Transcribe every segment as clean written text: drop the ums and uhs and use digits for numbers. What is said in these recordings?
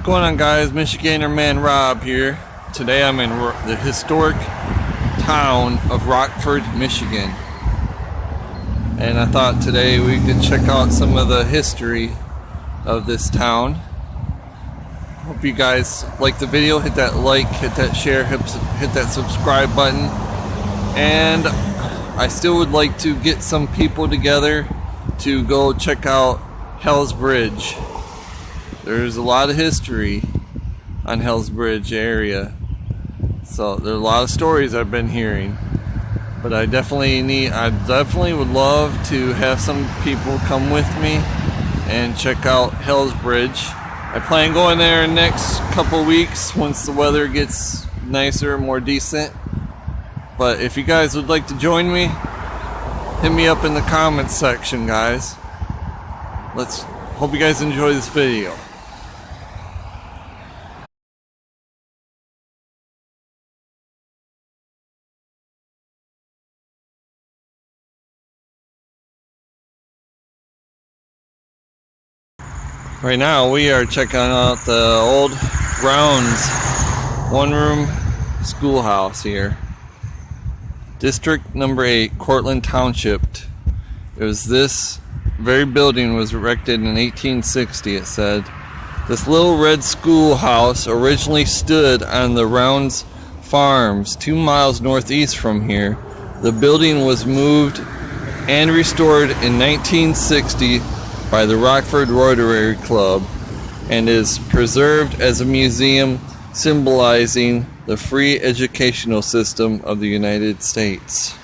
What's going on, guys? Michigander man Rob here. Today I'm in the historic town of Rockford, Michigan. And I thought today we could check out some of the history of this town. Hope you guys like the video. Hit that like, hit that share, hit that subscribe button. And I still would like to get some people together to go check out Hell's Bridge. There's a lot of history on Hell's Bridge area, so there are a lot of stories I've been hearing. But I definitely would love to have some people come with me and check out Hell's Bridge. I plan going there next couple weeks once the weather gets nicer, more decent. But if you guys would like to join me, hit me up in the comments section, guys. Hope you guys enjoy this video. Right now we are checking out the old grounds, one-room schoolhouse here. District number 8, Cortland Township. This very building was erected in 1860, it said. This little red schoolhouse originally stood on the Rounds Farms, 2 miles northeast from here. The building was moved and restored in 1960 by the Rockford Rotary Club and is preserved as a museum symbolizing the free educational system of the United States.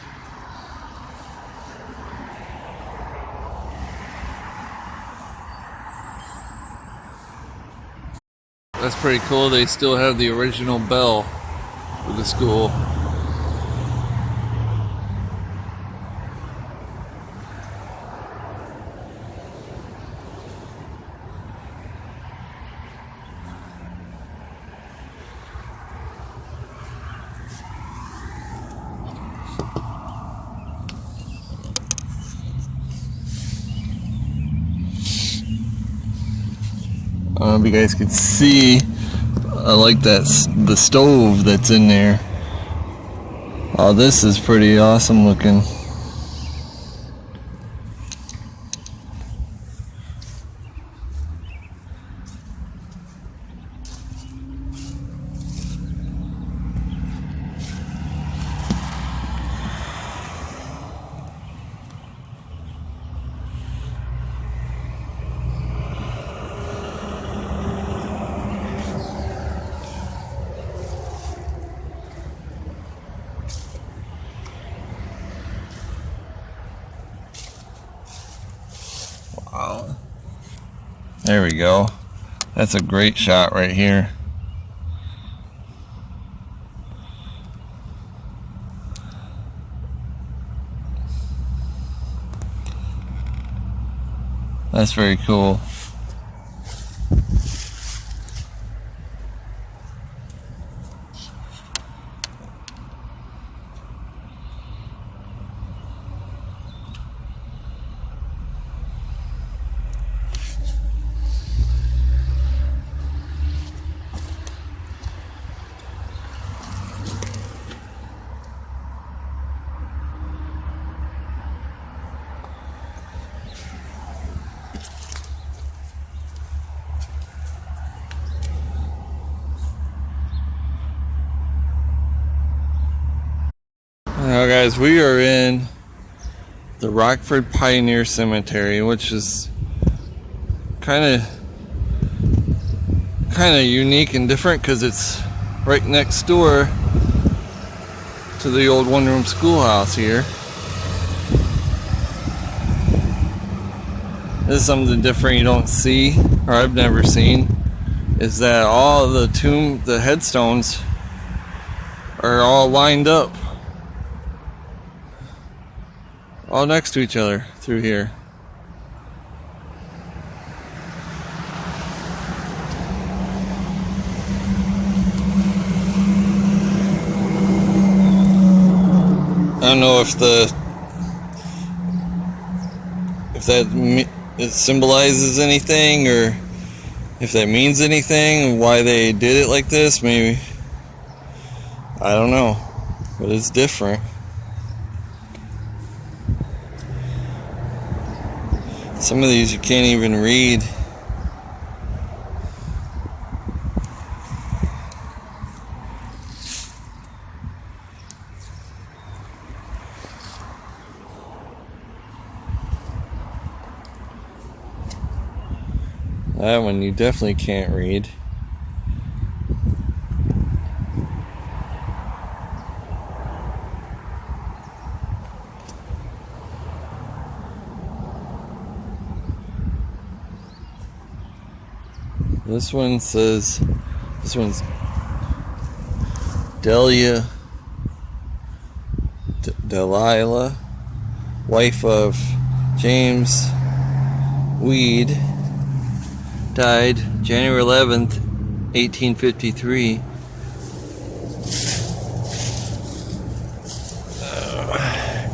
That's pretty cool. They still have the original bell for the school. I don't know if you guys can see. I like the stove that's in there. Oh, this is pretty awesome looking. Wow. There we go. That's a great shot right here. That's very cool. Now, guys, we are in the Rockford Pioneer Cemetery, which is kind of unique and different because it's right next door to the old one-room schoolhouse here. This is something different you don't see, or I've never seen, is that all the headstones are all lined up, all next to each other through here. I don't know if that it symbolizes anything, or If that means anything, why they did it like this, maybe. I don't know. But it's different. Some of these you can't even read. That one you definitely can't read. This one says, this one's Delilah, wife of James Weed, died January 11th, 1853.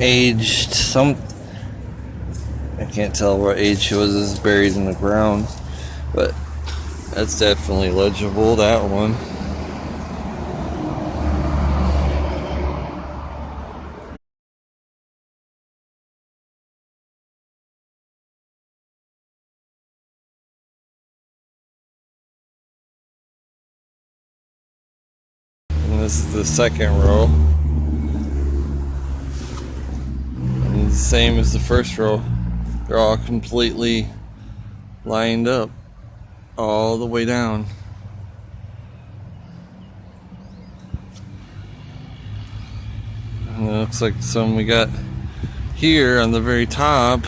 Aged some, I can't tell what age she was. This is buried in the ground, but that's definitely legible, that one. And this is the second row. And the same as the first row. They're all completely lined up all the way down. And it looks like some we got here on the very top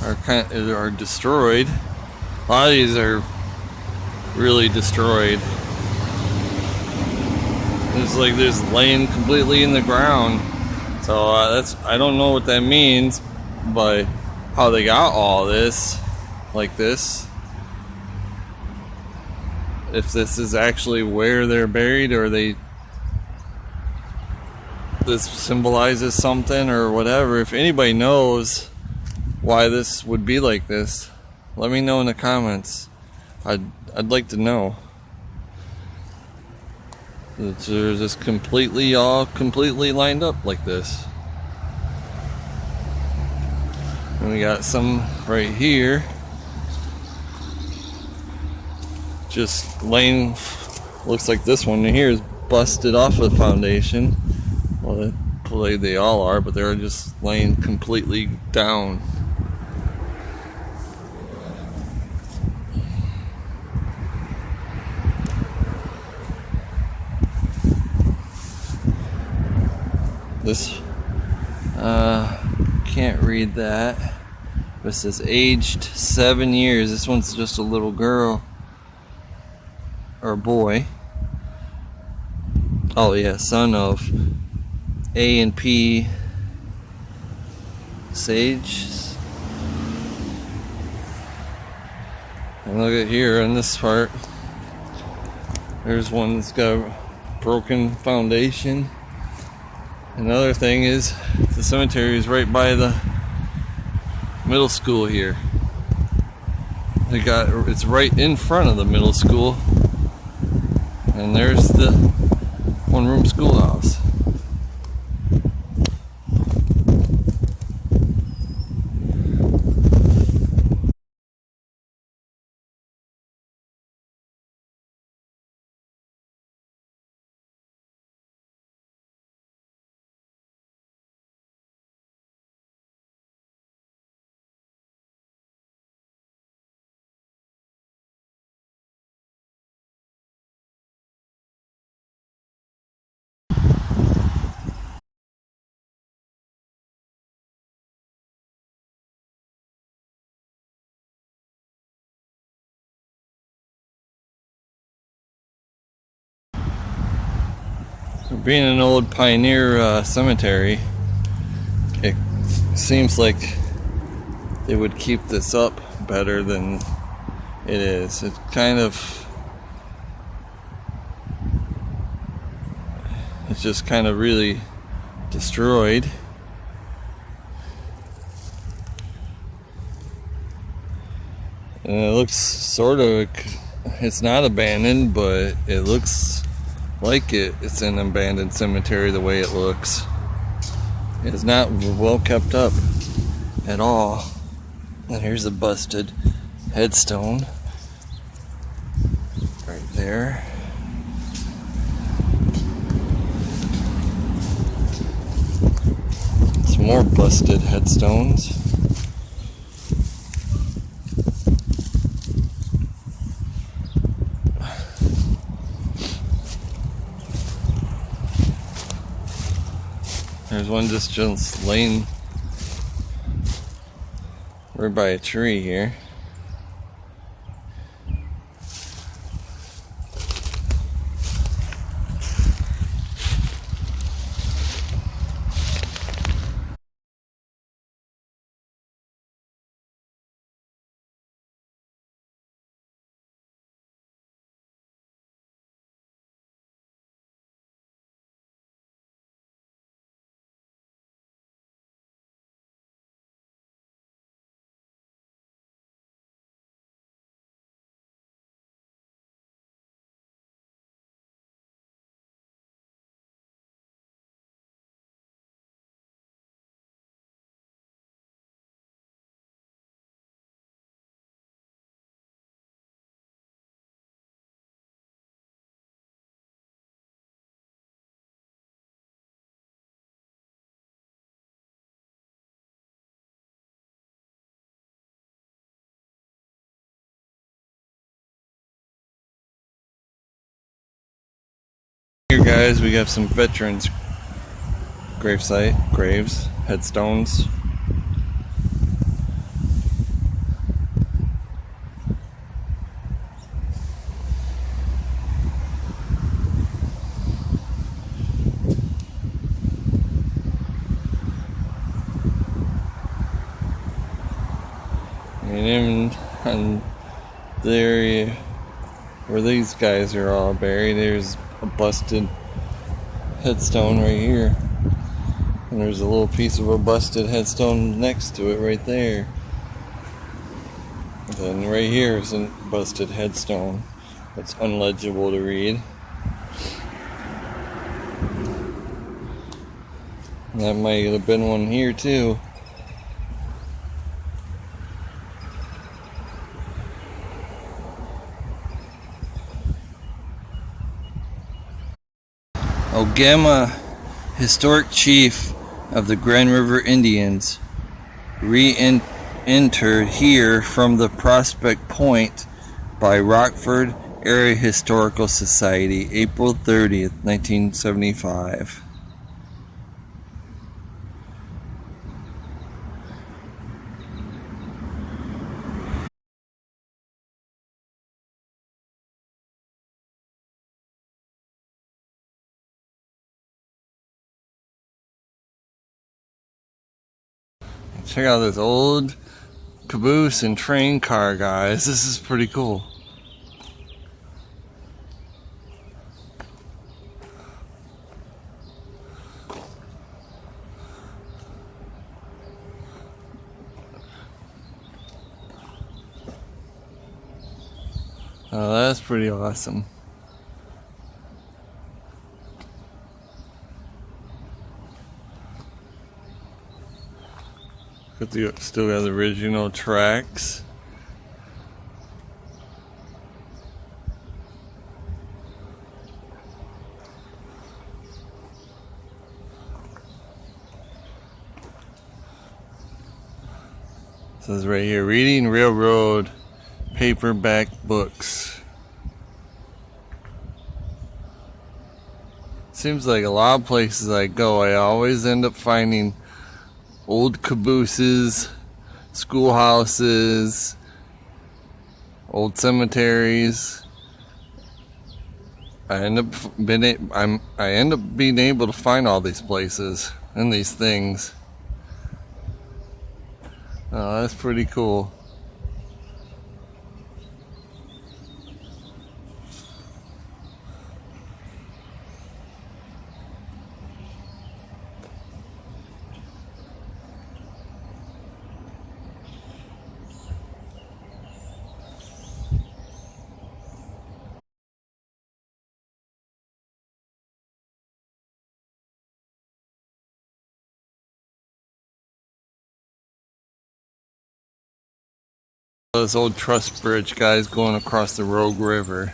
are destroyed. A lot of these are really destroyed. It's like this laying completely in the ground. So I don't know what that means, but how they got all this like this. If this is actually where they're buried, or this symbolizes something or whatever. If anybody knows why this would be like this, let me know in the comments. I'd like to know. They're just completely lined up like this. And we got some right here, just laying. Looks like this one here is busted off of the foundation. Well, they all are, but they're just laying completely down. This, can't read that. This says aged 7 years. This one's just a little girl or boy. Oh yeah, son of A and P Sage. And look at here in this part. There's one that's got a broken foundation. Another thing is, the cemetery is right by the middle school here. It's right in front of the middle school, and there's the one-room schoolhouse. Being an old pioneer cemetery, it seems like they would keep this up better than it is. It's just kind of really destroyed. And And it looks sort of, it's not abandoned, but it looks like it's an abandoned cemetery the way it looks. It's not well kept up at all. And here's a busted headstone right there. Some more busted headstones. There's one just laying right by a tree here. Here guys, we have some veterans graves, headstones. And the area where these guys are all buried, there's a busted headstone right here. And there's a little piece of a busted headstone next to it right there. And then right here is a busted headstone that's unlegible to read. And that might have been one here too. Ogama, historic chief of the Grand River Indians, re-entered here from the Prospect Point by Rockford Area Historical Society, April 30th, 1975. Check out this old caboose and train car, guys. This is pretty cool. Oh, that's pretty awesome. Still got the original tracks. It says right here, reading railroad paperback books. Seems like a lot of places I go, I always end up finding old cabooses, schoolhouses, old cemeteries. I end up being able to find all these places and these things. Oh, that's pretty cool. This old truss bridge, guys, going across the Rogue River.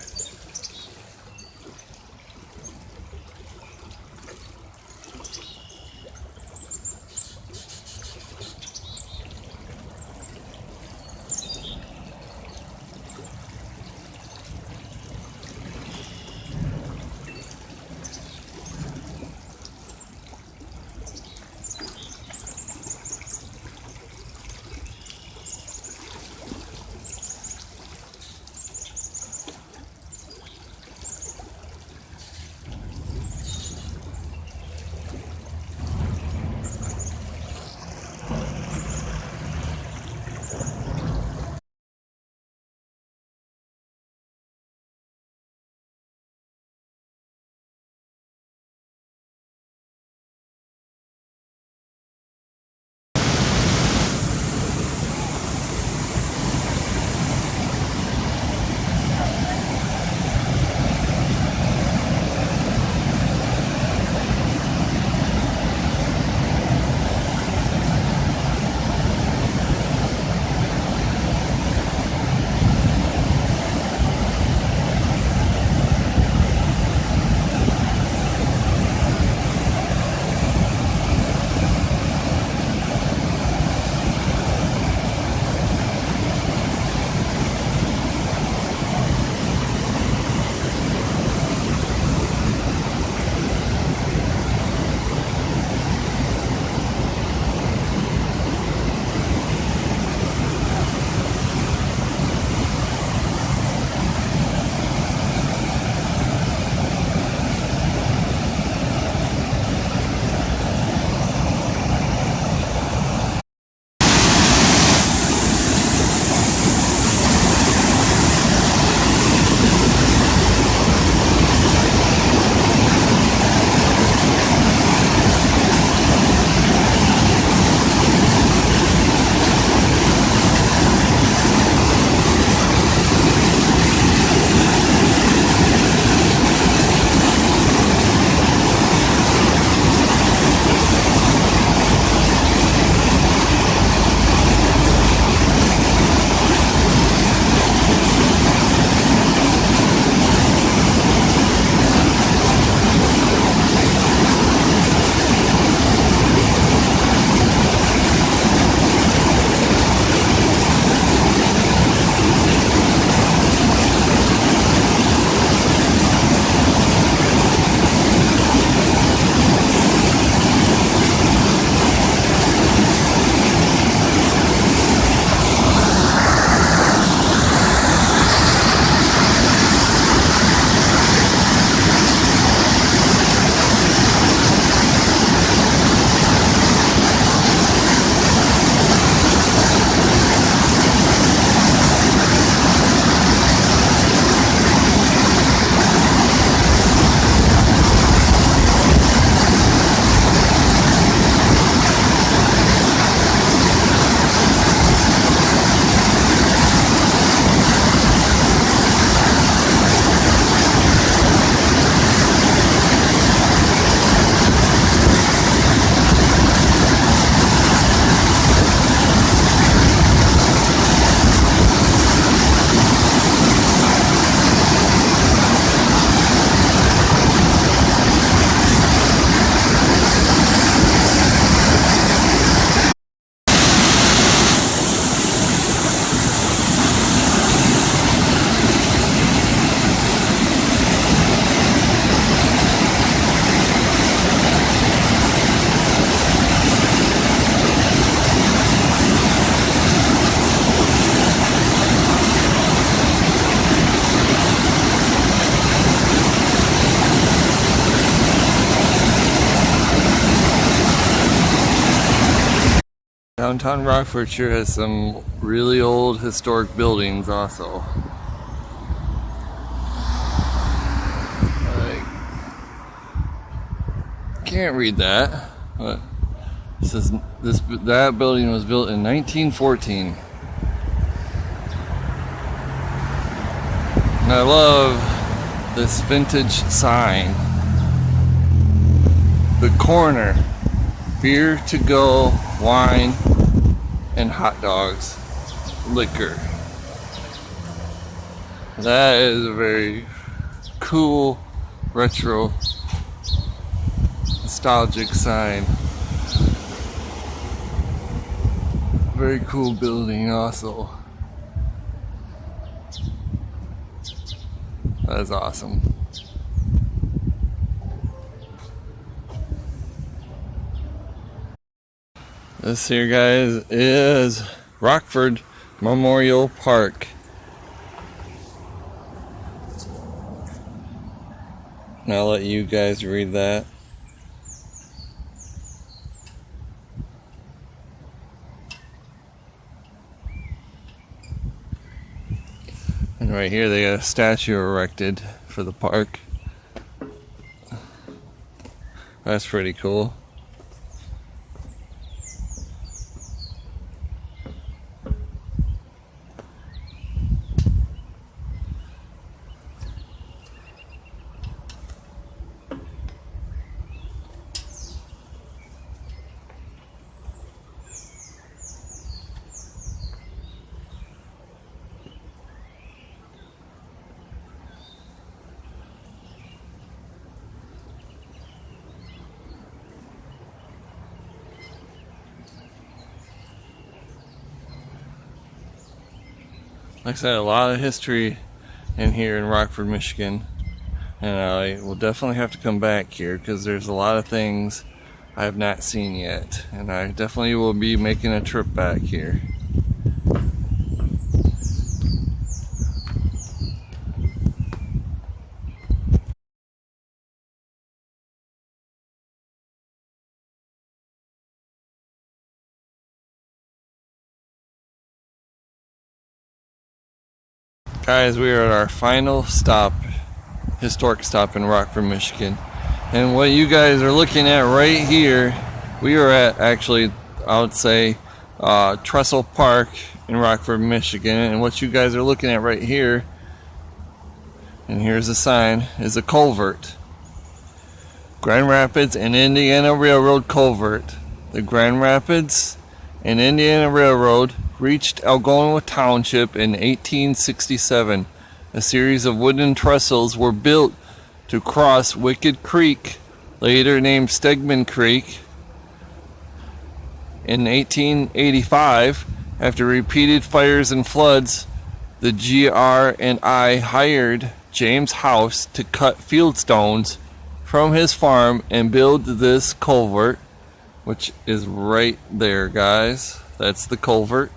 Downtown Rockford sure has some really old historic buildings also. I can't read that, but it says that building was built in 1914. And I love this vintage sign. The corner, beer to go, wine, and hot dogs, liquor. That is a very cool, retro, nostalgic sign. Very cool building also. That is awesome. This here, guys, is Rockford Memorial Park. And I'll let you guys read that. And right here they got a statue erected for the park. That's pretty cool. Like I said, a lot of history in here in Rockford, Michigan. And I will definitely have to come back here because there's a lot of things I have not seen yet. And I definitely will be making a trip back here. Guys, we are at our final stop, historic stop in Rockford, Michigan. And what you guys are looking at right here, we are at actually, I would say, Trestle Park in Rockford, Michigan. And what you guys are looking at right here, and here's a sign, is a culvert. Grand Rapids and Indiana Railroad culvert. The Grand Rapids and Indiana Railroad reached Algona Township in 1867. A series of wooden trestles were built to cross Wicked Creek, later named Stegman Creek. In 1885, after repeated fires and floods, the GR&I hired James House to cut fieldstones from his farm and build this culvert, which is right there, guys. That's the culvert.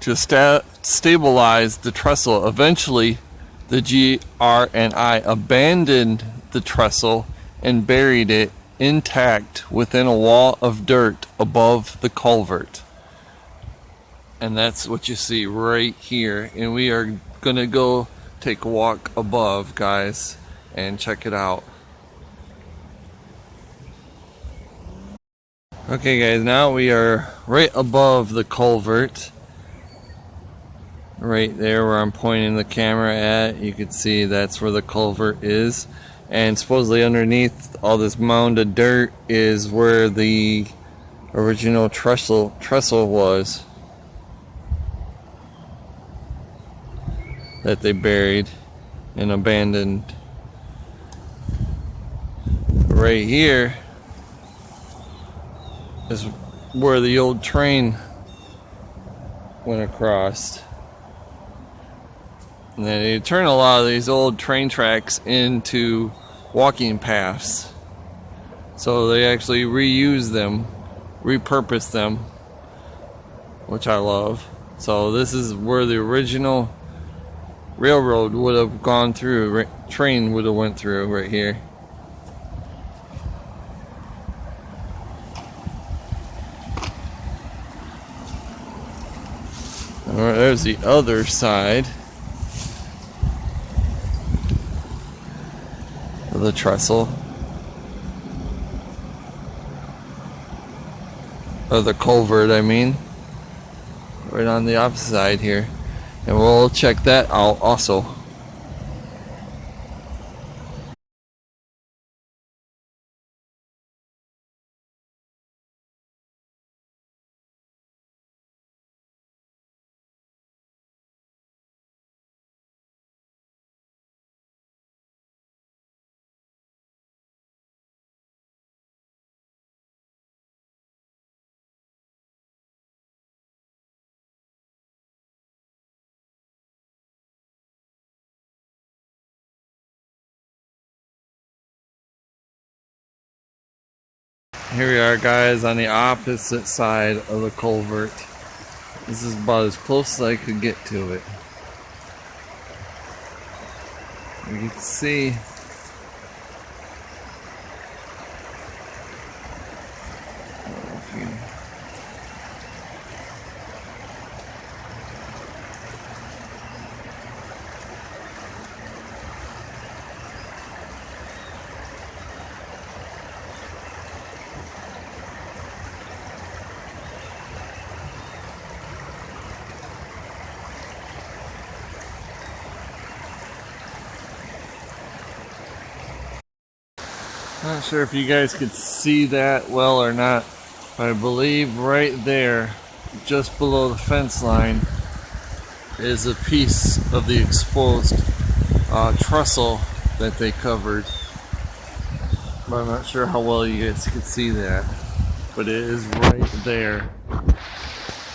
To stabilize the trestle. Eventually, the GR&I abandoned the trestle and buried it intact within a wall of dirt above the culvert. And that's what you see right here. And we are gonna go take a walk above, guys, and check it out. Okay, guys, now we are right above the culvert. Right there where I'm pointing the camera at, you can see that's where the culvert is. And supposedly underneath all this mound of dirt is where the original trestle was that they buried and abandoned. Right here is where the old train went across. And then they turn a lot of these old train tracks into walking paths. So they actually reuse them, repurpose them, which I love. So this is where the original railroad would have gone through, train would have went through right here. Alright, there's the other side of the trestle, or the culvert, I mean, right on the opposite side here, and we'll check that out also. Here we are, guys, on the opposite side of the culvert. This is about as close as I could get to it. You can see not sure if you guys could see that well or not, but I believe right there, just below the fence line, is a piece of the exposed trestle that they covered. But I'm not sure how well you guys can see that, but it is right there,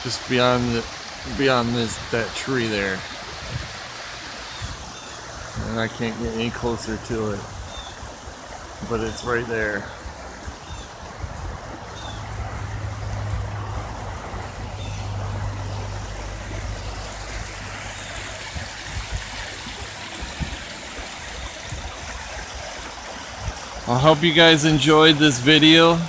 just beyond that tree there, and I can't get any closer to it. But it's right there. I hope you guys enjoyed this video.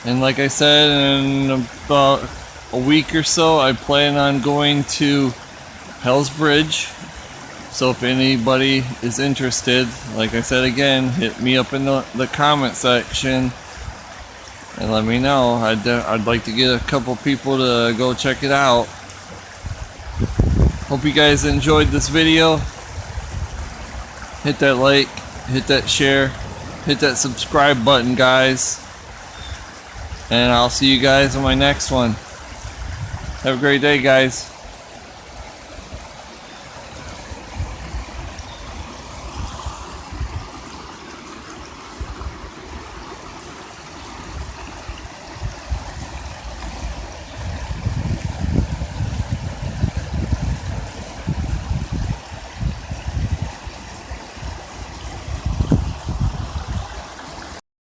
And like I said, in about a week or so, I plan on going to Hell's Bridge. So if anybody is interested, like I said again, hit me up in the comment section and let me know. I'd like to get a couple people to go check it out. Hope you guys enjoyed this video. Hit that like, hit that share, hit that subscribe button, guys. And I'll see you guys in my next one. Have a great day, guys.